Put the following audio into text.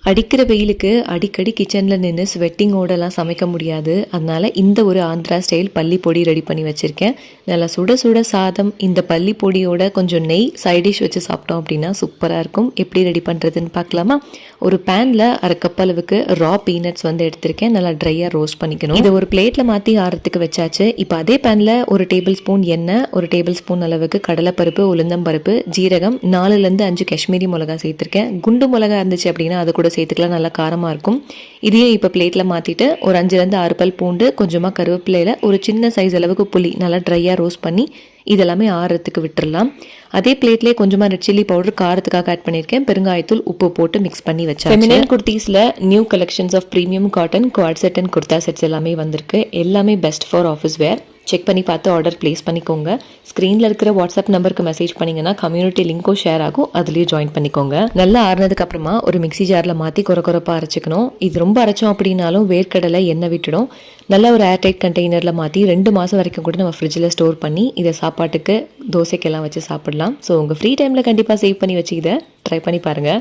அடிக்கிற வெயிலுக்கு அடிக்கடி கிச்சனில் நின்று ஸ்வெட்டிங்கோடலாம் சமைக்க முடியாது. அதனால் இந்த ஒரு ஆந்திரா ஸ்டைல் பள்ளி பொடி ரெடி பண்ணி வச்சுருக்கேன். நல்லா சுட சுட சாதம் இந்த பள்ளி பொடியோட கொஞ்சம் நெய் சைடிஷ் வச்சு சாப்பிட்டோம் அப்படின்னா சூப்பராக இருக்கும். எப்படி ரெடி பண்ணுறதுன்னு பார்க்கலாமா? ஒரு பேனில் 1/2 கப் அளவுக்கு ரா பீனட்ஸ் எடுத்திருக்கேன். நல்லா ட்ரையாக ரோஸ்ட் பண்ணிக்கணும். இதை ஒரு பிளேட்டில் மாற்றி ஆறத்துக்கு வச்சாச்சு. இப்போ அதே பேனில் 1 டேபிள் ஸ்பூன் எண்ணெய், 1 டேபிள் ஸ்பூன் அளவுக்கு கடலைப்பருப்பு, உளுந்தம்பருப்பு, ஜீரகம், 4லேருந்து 5 காஷ்மீரி மிளகா சேர்த்துருக்கேன். குண்டு மிளகா இருந்துச்சு அப்படின்னா அது கூட சேர்த்துக்கலாம், நல்லா காரமாக இருக்கும். இதையும் இப்போ பிளேட்டில் மாற்றிட்டு ஒரு 5லேருந்து 6 பல் பூண்டு, கொஞ்சமாக கருவேப்பிலையில் ஒரு சின்ன சைஸ் அளவுக்கு புளி நல்லா ட்ரையாக ரோஸ்ட் பண்ணி இதெல்லாமே ஆறுறதுக்கு விட்டுடலாம். அதே பிளேட்லேயே கொஞ்சமாக ரெட் சில்லி பவுடர் காரத்துக்காக ஆட் பண்ணியிருக்கேன். பெருங்காயத்தூள், உப்பு போட்டு மிக்ஸ் பண்ணி வச்சேன். ஃபெமினின் குர்த்தீஸில் new collections of premium cotton quad set and kurta sets எல்லாமே வந்திருக்கு. எல்லாமே best for office wear. Check பண்ணி பார்த்து ஆர்டர் ப்ளேஸ் பண்ணிக்கோங்க. ஸ்க்ரீனில் இருக்கிற வாட்ஸ்அப் நம்பருக்கு மெசேஜ் பண்ணிங்கன்னா கம்யூனிட்டி லிங்க்கும் ஷேர் ஆகும், அதுலேயும் ஜாயின் பண்ணிக்கோங்க. நல்லா ஆறுனதுக்கு அப்புறமா ஒரு மிக்ஸி ஜாரில் மாற்றி குறைப்பாக அரைச்சிக்கணும். இது ரொம்ப அரைச்சோம் அப்படின்னாலும் வேர்க்கடலை எண்ணெய் விட்டுடும். நல்லா ஒரு ஏர்டைட் கண்டெய்னரில் மாற்றி 2 மாதம் வரைக்கும் கூட நம்ம ஃப்ரிட்ஜில் ஸ்டோர் பண்ணி இதை சாப்பாட்டுக்கு தோசைக்கெல்லாம் வச்சு சாப்பிடலாம். ஸோ உங்கள் ஃப்ரீ டைமில் கண்டிப்பாக சேவ் பண்ணி வச்சு இதை ட்ரை பண்ணி பாருங்கள்.